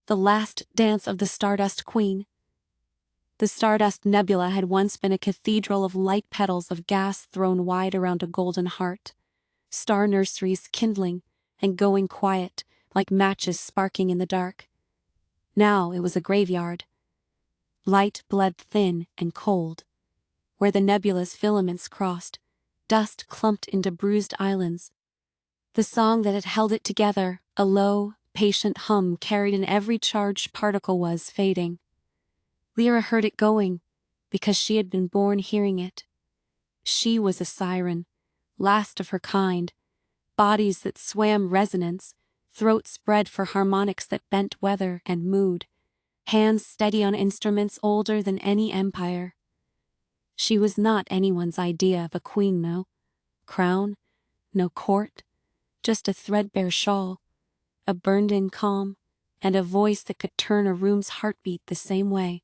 The last dance of the Stardust Queen. The Stardust Nebula had once been a cathedral of light petals of gas thrown wide around a golden heart, star nurseries kindling and going quiet like matches sparking in the dark. Now it was a graveyard. Light bled thin and cold. Where the nebula's filaments crossed, dust clumped into bruised islands. The song that had held it together, a low, patient hum carried in every charged particle, was fading. Lyra heard it going, because she had been born hearing it. She was a siren, last of her kind, bodies that swam resonance, throats bred for harmonics that bent weather and mood, hands steady on instruments older than any empire. She was not anyone's idea of a queen, no crown, no court, just a threadbare shawl, a burned-in calm, and a voice that could turn a room's heartbeat the same way.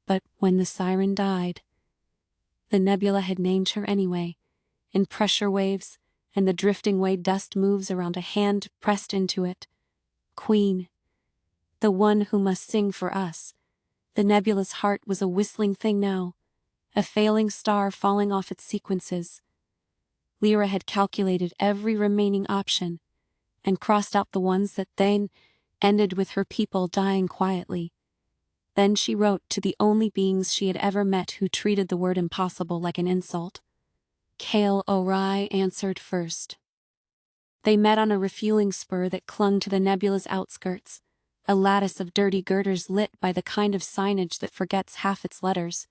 But when the siren died, the nebula had named her anyway, in pressure waves and the drifting way dust moves around a hand pressed into it. Queen, the one who must sing for us. The nebula's heart was a whistling thing now, a failing star falling off its sequences. Lyra had calculated every remaining option, and crossed out the ones that then ended with her people dying quietly. Then she wrote to the only beings she had ever met who treated the word impossible like an insult. Kael O'Rae answered first. They met on a refueling spur that clung to the nebula's outskirts, a lattice of dirty girders lit by the kind of signage that forgets half its letters.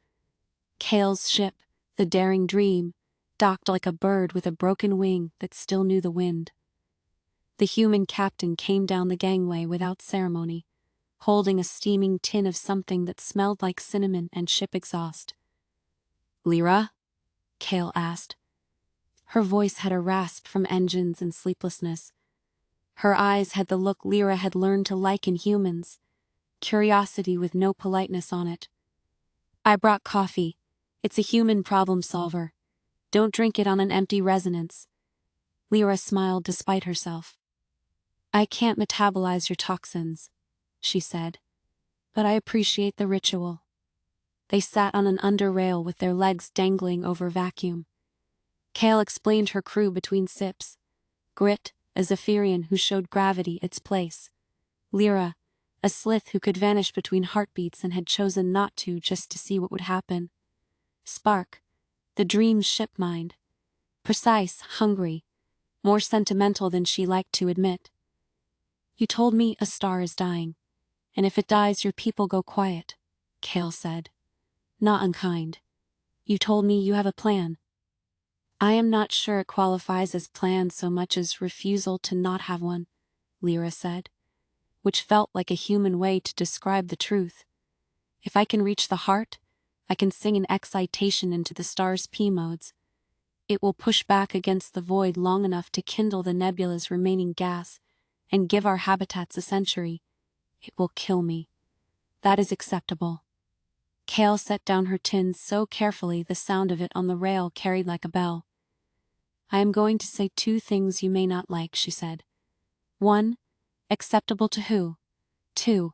Kael's ship, the Daring Dream, docked like a bird with a broken wing that still knew the wind. The human captain came down the gangway without ceremony, holding a steaming tin of something that smelled like cinnamon and ship exhaust. "Lyra?" Kael asked. Her voice had a rasp from engines and sleeplessness. Her eyes had the look Lyra had learned to like in humans, curiosity with no politeness on it. "I brought coffee. It's a human problem solver. Don't drink it on an empty resonance." Lyra smiled despite herself. "I can't metabolize your toxins," she said, "but I appreciate the ritual." They sat on an under rail with their legs dangling over vacuum. Kael explained her crew between sips. Grit, a Zephyrian who showed gravity its place. Lyra, a Slith who could vanish between heartbeats and had chosen not to just to see what would happen. Spark, the dream's ship mind. Precise, hungry, more sentimental than she liked to admit. "You told me a star is dying, and if it dies your people go quiet," Kael said. "Not unkind. You told me you have a plan." "I am not sure it qualifies as plan so much as refusal to not have one," Lyra said, which felt like a human way to describe the truth. "If I can reach the heart, I can sing an excitation into the star's P modes. It will push back against the void long enough to kindle the nebula's remaining gas and give our habitats a century. It will kill me. That is acceptable." Kael set down her tin so carefully the sound of it on the rail carried like a bell. "I am going to say 2 things you may not like," she said. 1. Acceptable to who? 2.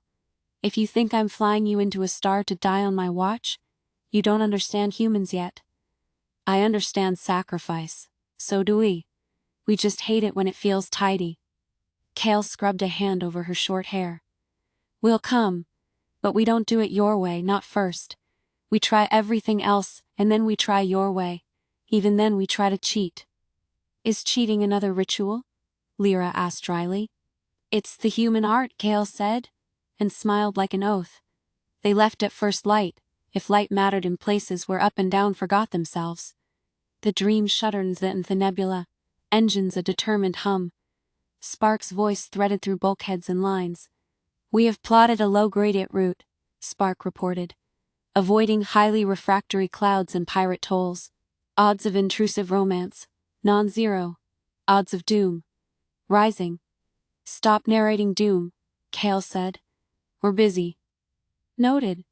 If you think I'm flying you into a star to die on my watch, you don't understand humans yet. I understand sacrifice. So do we. We just hate it when it feels tidy." Kael scrubbed a hand over her short hair. "We'll come, but we don't do it your way, not first. We try everything else, and then we try your way. Even then we try to cheat." "Is cheating another ritual?" Lyra asked dryly. "It's the human art," Kael said, and smiled like an oath. "They left at first light, if light mattered in places where up and down forgot themselves." The dream shuddered in the nebula, engines a determined hum. Spark's voice threaded through bulkheads and lines. "We have plotted a low-gradient route," Spark reported, "avoiding highly refractory clouds and pirate tolls. Odds of intrusive romance, non-zero. Odds of doom, rising." "Stop narrating doom," Kael said. "We're busy." "Noted,"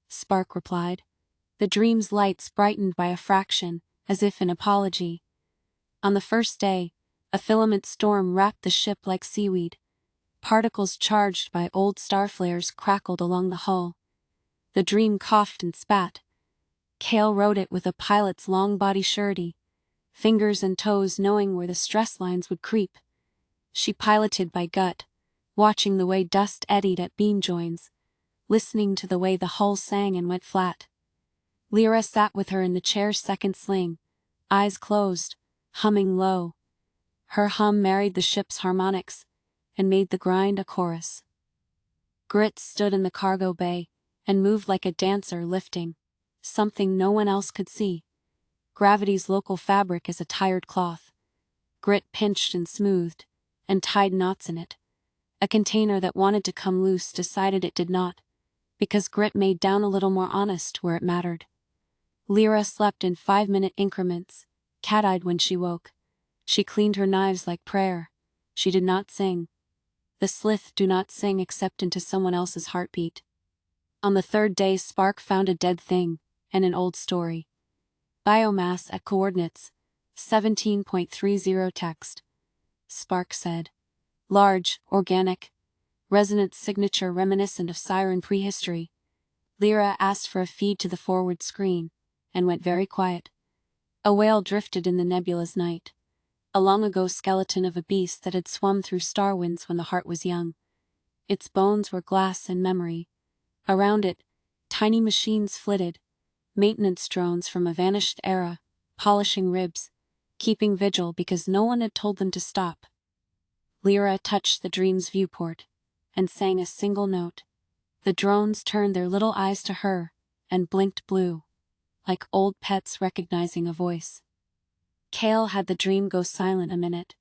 Spark replied. The dream's lights brightened by a fraction, as if in apology. On the first day, a filament storm wrapped the ship like seaweed. Particles charged by old star flares crackled along the hull. The dream coughed and spat. Kael rode it with a pilot's long-body surety, fingers and toes knowing where the stress lines would creep. She piloted by gut, watching the way dust eddied at beam joins, listening to the way the hull sang and went flat. Lyra sat with her in the chair's second sling, eyes closed, humming low. Her hum married the ship's harmonics and made the grind a chorus. Grit stood in the cargo bay and moved like a dancer lifting something no one else could see. Gravity's local fabric is a tired cloth. Grit pinched and smoothed, and tied knots in it. A container that wanted to come loose decided it did not, because Grit made down a little more honest where it mattered. Lyra slept in 5-minute increments, cat-eyed when she woke. She cleaned her knives like prayer. She did not sing. The slith do not sing except into someone else's heartbeat. On the third day, Spark found a dead thing, and an old story. Biomass at coordinates 17.30 text. Spark said. Large, organic. Resonance signature reminiscent of siren prehistory. Lyra asked for a feed to the forward screen, and went very quiet. A whale drifted in the nebula's night. A long-ago skeleton of a beast that had swum through star winds when the heart was young. Its bones were glass and memory. Around it, tiny machines flitted, maintenance drones from a vanished era, polishing ribs, keeping vigil because no one had told them to stop. Lyra touched the dream's viewport, and sang a single note. The drones turned their little eyes to her, and blinked blue, like old pets recognizing a voice. Kael had the dream go silent a minute.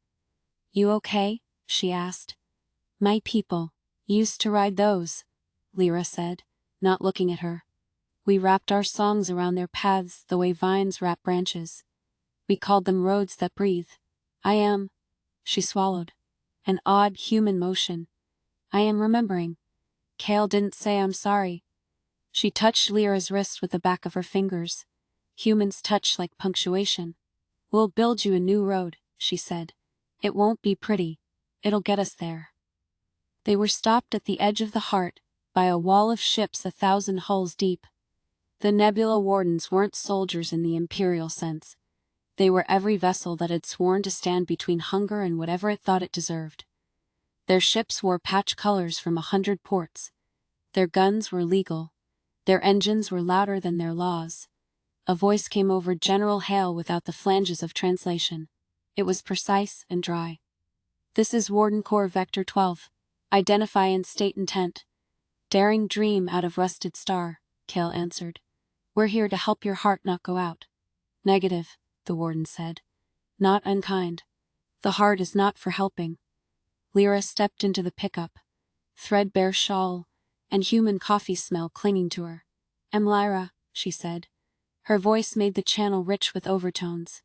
You okay? She asked. My people used to ride those, Lyra said, not looking at her. We wrapped our songs around their paths the way vines wrap branches. We called them roads that breathe. I am, she swallowed, an odd human motion. I am remembering. Kael didn't say I'm sorry. She touched Lyra's wrist with the back of her fingers. Humans touch like punctuation. We'll build you a new road, she said. It won't be pretty. It'll get us there. They were stopped at the edge of the heart, by a wall of ships 1,000 hulls deep. The nebula wardens weren't soldiers in the imperial sense. They were every vessel that had sworn to stand between hunger and whatever it thought it deserved. Their ships wore patch colors from 100 ports. Their guns were legal. Their engines were louder than their laws. A voice came over General Hale without the flanges of translation. It was precise and dry. This is Warden Corps Vector 12. Identify and state intent. Daring dream out of rusted star, Kael answered. We're here to help your heart not go out. Negative, the warden said. Not unkind. The heart is not for helping. Lyra stepped into the pickup. Threadbare shawl, and human coffee smell clinging to her. I'm Lyra, she said. Her voice made the channel rich with overtones.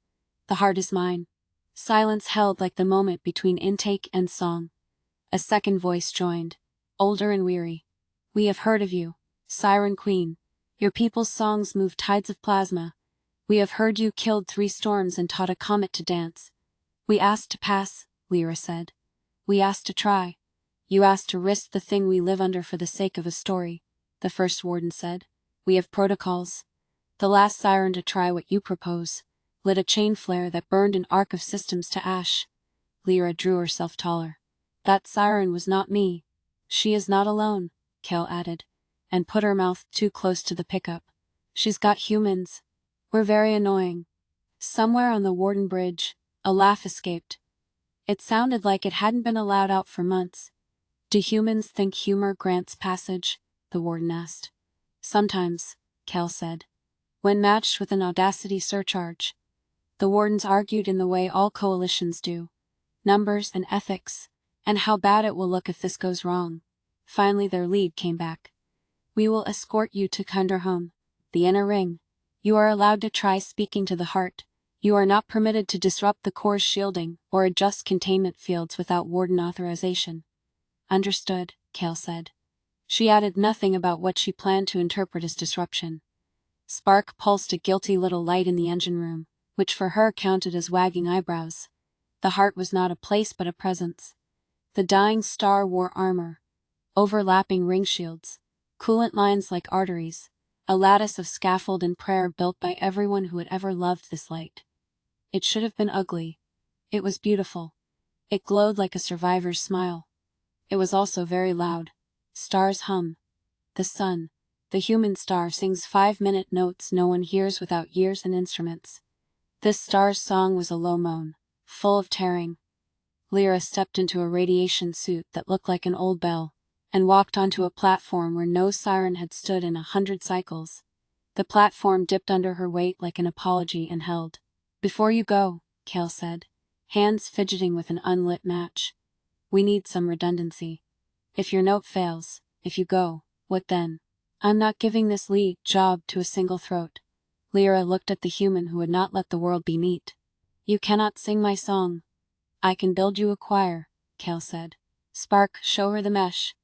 The heart is mine. Silence held like the moment between intake and song. A second voice joined, older and weary. We have heard of you, Siren Queen. Your people's songs move tides of plasma. We have heard you killed 3 storms and taught a comet to dance. We asked to pass, Lyra said. We asked to try. You asked to risk the thing we live under for the sake of a story, the first warden said. We have protocols. The last siren to try what you propose lit a chain flare that burned an arc of systems to ash. Lyra drew herself taller. That siren was not me. She is not alone, Kael added, and put her mouth too close to the pickup. She's got humans. We're very annoying. Somewhere on the Warden Bridge, a laugh escaped. It sounded like it hadn't been allowed out for months. Do humans think humor grants passage? The warden asked. Sometimes, Kael said. When matched with an audacity surcharge. The wardens argued in the way all coalitions do. Numbers and ethics, and how bad it will look if this goes wrong. Finally their lead came back. We will escort you to Kunderhome, the inner ring. You are allowed to try speaking to the heart. You are not permitted to disrupt the core's shielding or adjust containment fields without warden authorization. Understood, Kael said. She added nothing about what she planned to interpret as disruption. Spark pulsed a guilty little light in the engine room, which for her counted as wagging eyebrows. The heart was not a place but a presence. The dying star wore armor, overlapping ring shields, coolant lines like arteries, a lattice of scaffold and prayer built by everyone who had ever loved this light. It should have been ugly. It was beautiful. It glowed like a survivor's smile. It was also very loud. Stars hum. The sun, the human star, sings 5-minute notes no one hears without ears and instruments. This star's song was a low moan, full of tearing. Lyra stepped into a radiation suit that looked like an old bell, and walked onto a platform where no siren had stood in 100 cycles. The platform dipped under her weight like an apology and held. "Before you go," Kael said, hands fidgeting with an unlit match. "We need some redundancy. If your note fails, if you go, what then? I'm not giving this league job to a single throat." Lyra looked at the human who would not let the world be neat. "You cannot sing my song." "I can build you a choir," Kael said. "Spark, show her the mesh."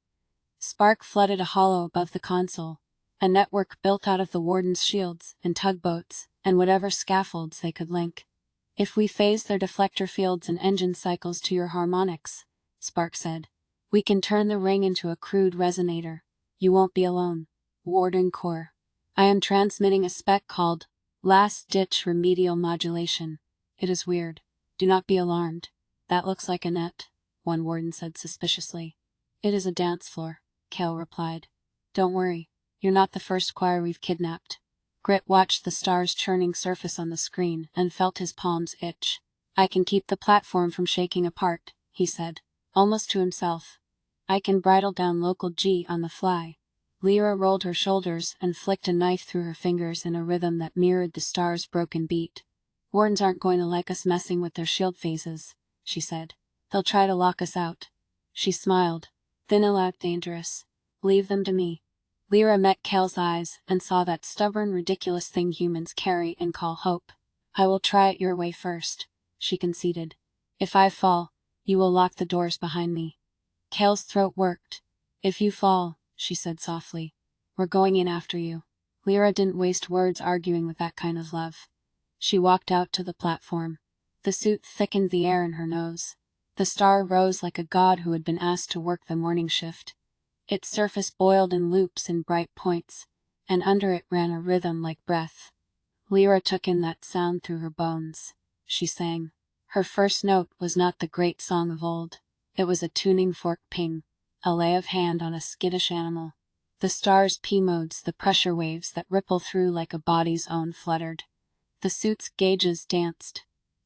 Spark flooded a hollow above the console, a network built out of the warden's shields and tugboats and whatever scaffolds they could link. "If we phase their deflector fields and engine cycles to your harmonics," Spark said, "we can turn the ring into a crude resonator. You won't be alone." Warden Core. "I am transmitting a spec called Last Ditch Remedial Modulation. It is weird. Do not be alarmed." "That looks like a net," one warden said suspiciously. "It is a dance floor," Kael replied. "Don't worry, you're not the first choir we've kidnapped." Grit watched the stars churning surface on the screen and felt his palms itch. "I can keep the platform from shaking apart," he said, almost to himself. "I can bridle down local G on the fly." Lyra rolled her shoulders and flicked a knife through her fingers in a rhythm that mirrored the star's broken beat. "Wardens aren't going to like us messing with their shield phases," she said. "They'll try to lock us out." She smiled, then aloud, "Dangerous. Leave them to me." Lyra met Kael's eyes and saw that stubborn, ridiculous thing humans carry and call hope. "I will try it your way first," she conceded. "If I fall, you will lock the doors behind me." Kael's throat worked. "If you fall," she said softly, "we're going in after you." Lyra didn't waste words arguing with that kind of love. She walked out to the platform. The suit thickened the air in her nose. The star rose like a god who had been asked to work the morning shift. Its surface boiled in loops and bright points, and under it ran a rhythm like breath. Lyra took in that sound through her bones. She sang. Her first note was not the great song of old. It was a tuning fork ping, a lay of hand on a skittish animal. The star's P-modes, the pressure waves that ripple through like a body's own, fluttered. The suit's gauges danced.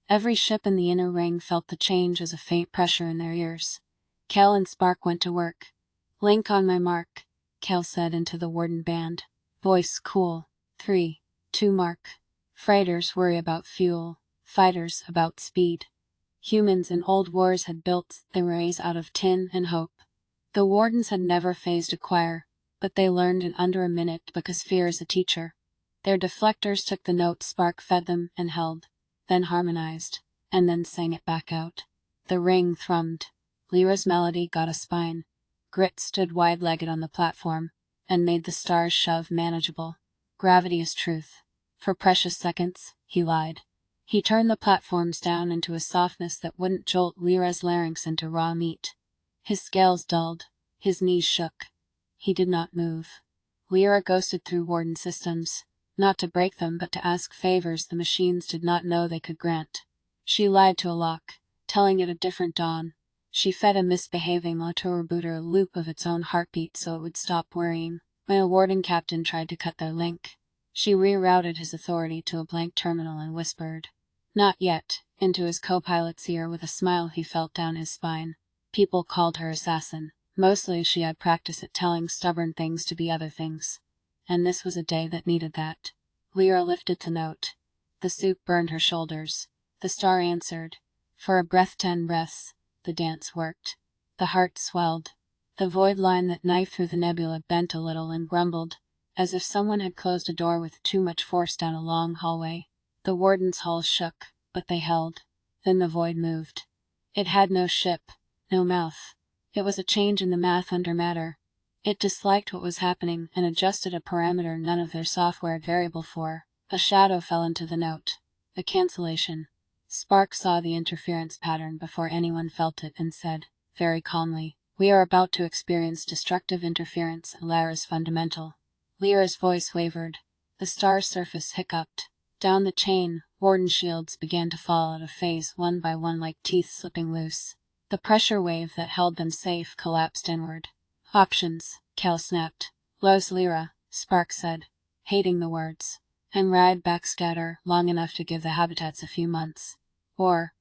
Every ship in the inner ring felt the change as a faint pressure in their ears. Kael and Spark went to work. "Link on my mark," Kael said into the warden band. Voice cool. 3, 2 mark. Freighters worry about fuel, fighters about speed. Humans in old wars had built their rays out of tin and hope. The wardens had never phased a choir, but they learned in under a minute because fear is a teacher. Their deflectors took the note Spark fed them and held, then harmonized, and then sang it back out. The ring thrummed. Lyra's melody got a spine. Grit stood wide-legged on the platform, and made the stars shove manageable. Gravity is truth. For precious seconds, he lied. He turned the platforms down into a softness that wouldn't jolt Lyra's larynx into raw meat. His scales dulled. His knees shook. He did not move. Lyra ghosted through warden systems, not to break them but to ask favors the machines did not know they could grant. She lied to a lock, telling it a different dawn. She fed a misbehaving motor rebooter a loop of its own heartbeat so it would stop worrying. When a warden captain tried to cut their link, she rerouted his authority to a blank terminal and whispered, "Not yet," into his co-pilot's ear with a smile he felt down his spine. People called her assassin. Mostly she had practice at telling stubborn things to be other things. And this was a day that needed that. Lyra lifted the note. The suit burned her shoulders. The star answered. For a breath, 10 breaths. The dance worked. The heart swelled. The void line that knifed through the nebula bent a little and grumbled, as if someone had closed a door with too much force down a long hallway. The warden's hull shook, but they held. Then the void moved. It had no ship, no mouth. It was a change in the math under matter. It disliked what was happening and adjusted a parameter none of their software had variable for. A shadow fell into the note. A cancellation. Spark saw the interference pattern before anyone felt it and said, very calmly. "We are about to experience destructive interference at Lyra's fundamental." Lyra's voice wavered. The star's surface hiccuped. Down the chain, warden shields began to fall out of phase one by one like teeth slipping loose. The pressure wave that held them safe collapsed inward. "Options," Kael snapped. "Lose Lyra," Spark said, hating the words, "and ride backscatter long enough to give the habitats a few months. Or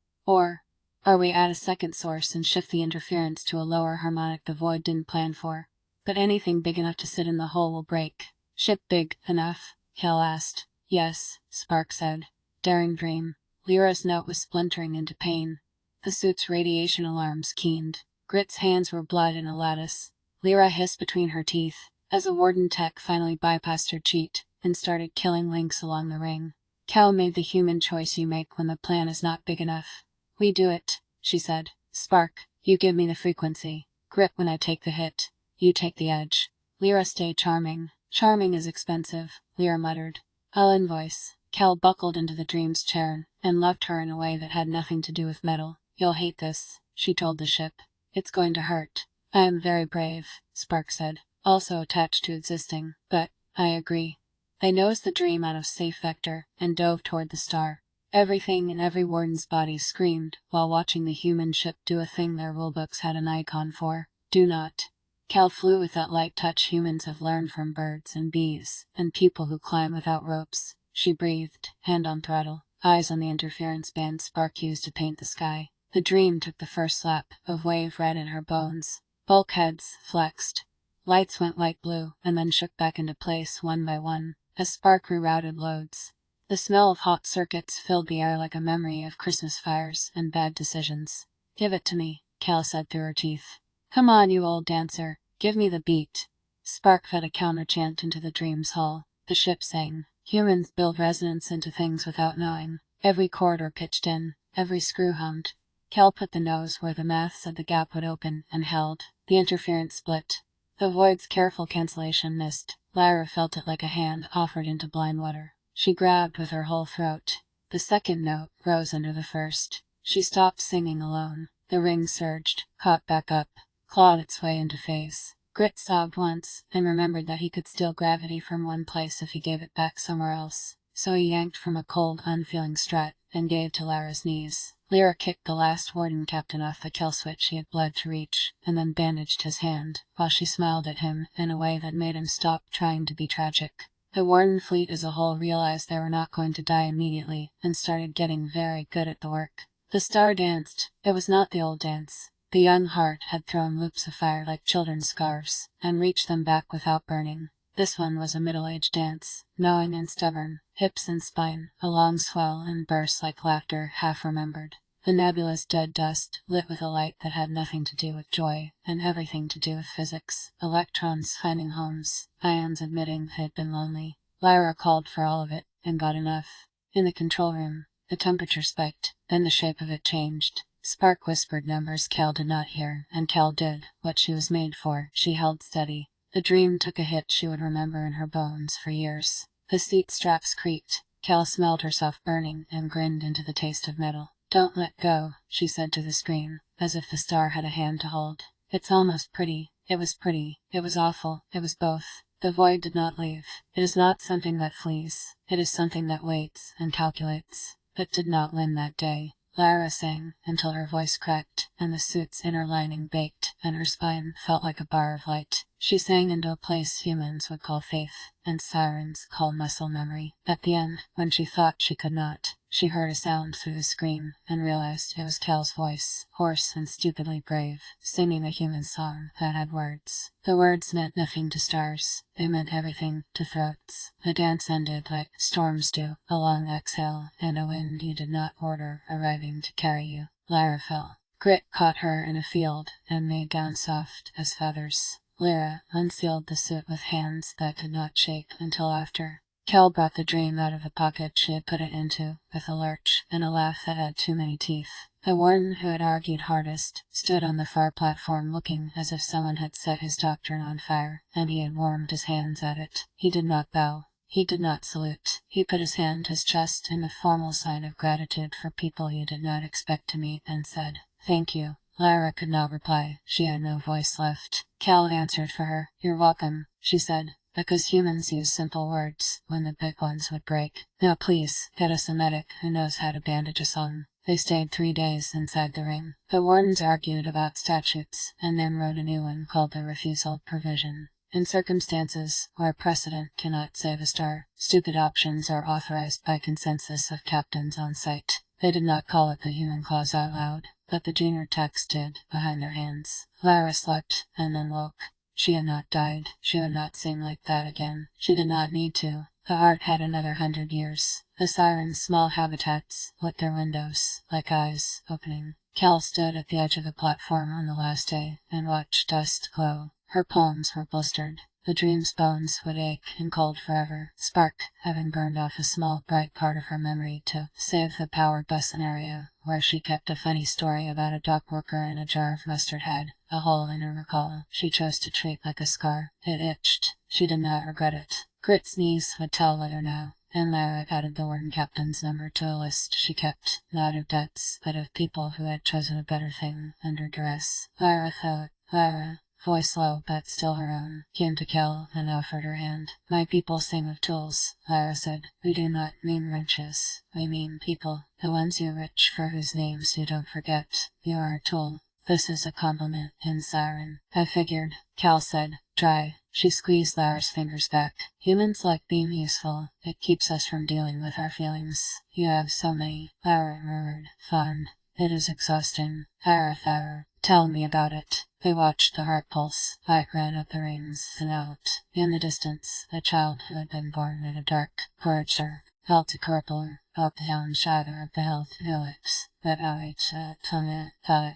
we add a second source and shift the interference to a lower harmonic the void didn't plan for. But anything big enough to sit in the hole will break." "Ship big enough?" Kael asked. "Yes," Spark said. "Daring dream." Lyra's note was splintering into pain. The suit's radiation alarms keened. Grit's hands were blood in a lattice. Lyra hissed between her teeth, as a warden tech finally bypassed her cheat and started killing links along the ring. "Kael made the human choice you make when the plan is not big enough." "We do it," she said. "Spark, you give me the frequency. Grit, when I take the hit, you take the edge." Lyra, stay charming. "Charming is expensive," Lyra muttered. "I'll invoice." Kael buckled into the dream's chair and loved her in a way that had nothing to do with metal. "You'll hate this," she told the ship. "It's going to hurt." "I am very brave," Spark said, also attached to existing, "but I agree." They nosed the dream out of safe vector and dove toward the star. Everything in every warden's body screamed while watching the human ship do a thing their rulebooks had an icon for: do not. Kael flew with that light touch humans have learned from birds and bees and people who climb without ropes. She breathed, hand on throttle, eyes on the interference band Spark used to paint the sky. The dream took the first slap of wave red in her bones. Bulkheads flexed. Lights went light blue and then shook back into place one by one as Spark rerouted loads. The smell of hot circuits filled the air like a memory of Christmas fires and bad decisions. "Give it to me," Kael said through her teeth. "Come on, you old dancer, give me the beat." Spark fed a counter-chant into the dream's hull. The ship sang. Humans build resonance into things without knowing. Every corridor pitched in, every screw hummed. Kael put the nose where the math said the gap would open and held. The interference split. The void's careful cancellation missed. Lyra felt it like a hand offered into blind water. She grabbed with her whole throat. The second note rose under the first. She stopped singing alone. The ring surged, caught back up, clawed its way into phase. Grit sobbed once, and remembered that he could steal gravity from one place if he gave it back somewhere else. So he yanked from a cold, unfeeling strut, and gave to Lyra's knees. Lyra kicked the last warden captain off the kill switch he had bled to reach, and then bandaged his hand, while she smiled at him in a way that made him stop trying to be tragic. The warden fleet as a whole realized they were not going to die immediately, and started getting very good at the work. The star danced. It was not the old dance. The young heart had thrown loops of fire like children's scarves, and reached them back without burning. This one was a middle-aged dance, knowing and stubborn, hips and spine, a long swell and burst like laughter half-remembered. The nebula's dead dust, lit with a light that had nothing to do with joy, and everything to do with physics. Electrons finding homes, ions admitting they'd been lonely. Lyra called for all of it, and got enough. In the control room, the temperature spiked, then the shape of it changed. Spark whispered numbers Kael did not hear, and Kael did what she was made for. She held steady. The dream took a hit she would remember in her bones for years. The seat straps creaked. Kael smelled herself burning and grinned into the taste of metal. "Don't let go," she said to the screen, as if the star had a hand to hold. "It's almost pretty." It was pretty. It was awful. It was both. The void did not leave. It is not something that flees. It is something that waits and calculates. But did not win that day. Lyra sang until her voice cracked, and the suit's inner lining baked, and her spine felt like a bar of light. She sang into a place humans would call faith, and sirens call muscle memory. At the end, when she thought she could not, she heard a sound through the screen, and realized it was Kael's voice, hoarse and stupidly brave, singing a human song that had words. The words meant nothing to stars. They meant everything to throats. The dance ended like storms do, a long exhale, and a wind you did not order arriving to carry you. Lyra fell. Grit caught her in a field, and made down soft as feathers. Lyra unsealed the suit with hands that could not shake until after. Kael brought the dream out of the pocket she had put it into, with a lurch, and a laugh that had too many teeth. The warden who had argued hardest stood on the far platform looking as if someone had set his doctrine on fire, and he had warmed his hands at it. He did not bow. He did not salute. He put his hand to his chest in the formal sign of gratitude for people he did not expect to meet, and said, "Thank you, Lyra could not reply. She had no voice left. Kael answered for her. "You're welcome," she said. "Because humans use simple words when the big ones would break. Now please, get us a medic who knows how to bandage us on." They stayed 3 days inside the ring. The wardens argued about statutes, and then wrote a new one called the refusal provision. In circumstances where precedent cannot save a star, stupid options are authorized by consensus of captains on site. They did not call it the human clause out loud, but the junior techs did, behind their hands. Lyra slept, and then woke. She had not died. She would not sing like that again. She did not need to. The art had another 100 years. The sirens' small habitats lit their windows, like eyes, opening. Kael stood at the edge of the platform on the last day, and watched dust glow. Her palms were blistered. The dream's bones would ache and cold forever, Spark having burned off a small, bright part of her memory to save the power bus scenario, where she kept a funny story about a dock worker and a jar of mustard had a hole in her recall she chose to treat like a scar. It itched. She did not regret it. Grit's knees would tell Lyra now, and Lyra added the warden captain's number to a list she kept, not of debts, but of people who had chosen a better thing under duress. Lyra thought. Lyra, voice low but still her own, came to Kael and offered her hand. "My people sing of tools," Lyra said. "We do not mean wrenches. We mean people. The ones you rich for whose names you don't forget. You are a tool." "This is a compliment in siren." "I figured," Kael said, dry. She squeezed Lyra's fingers back. "Humans like being useful. It keeps us from dealing with our feelings. You have so many." Lyra murmured, "Fun. It is exhausting." Lyra, "Tell me about it." They watched the heart pulse. Light ran up the rings and out. In the distance, a child who had been born in a dark corridor felt a corporal up down shadow of the health helix. That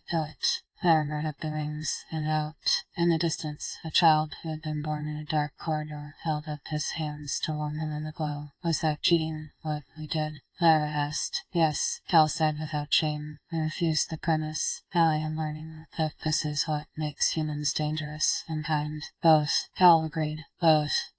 helix. Lyra ran up the rings and out. In the distance, a child who had been born in a dark corridor held up his hands to warm him in the glow. "Was that cheating, what we did?" Lyra asked. "Yes," Kael said without shame. "I refused the premise. Now I am learning that this is what makes humans dangerous and kind." "Both," Kael agreed. "Both.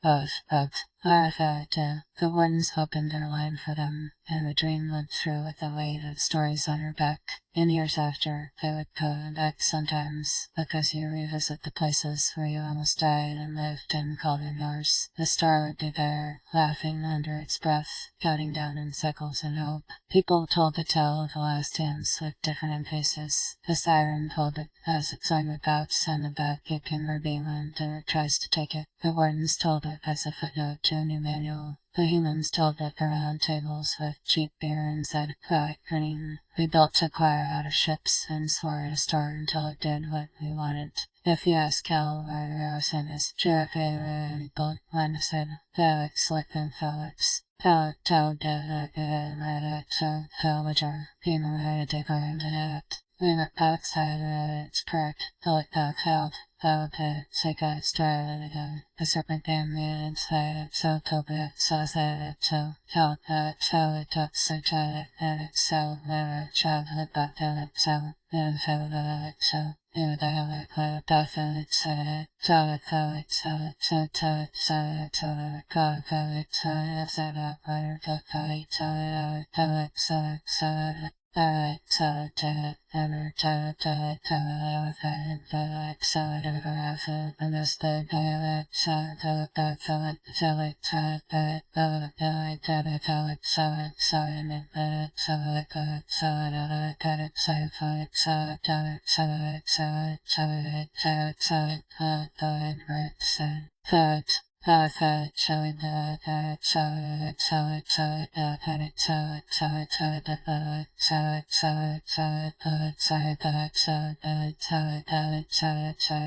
Lyra thought, the wardens opened their line for them, and the dream went through with the weight of stories on her back. In years after, they would come back sometimes, because you revisit the places where you almost died and lived and called them yours. The star would be there, laughing under its breath, counting down in cycles and hope. People told the tale of the last dance with different faces. The siren told it as its own bouts and the back keeping her being and it tries to take it. The wardens told it as a footnote to a new manual. The humans told it around tables with cheap beer and said, "Quiet, grinning." We built a choir out of ships and swore at a star until it did what we wanted. If you ask Kael O'Rae sent us, both one said, "Felix, like them Felix." Felix told Felix, Pima, they climbed it. We were outside, it's correct. Felix held. Sega started a serpent game inside so Toby saw that so felt so it took such a so childhood but so and so in the dolphin said so set up fire to fight showing the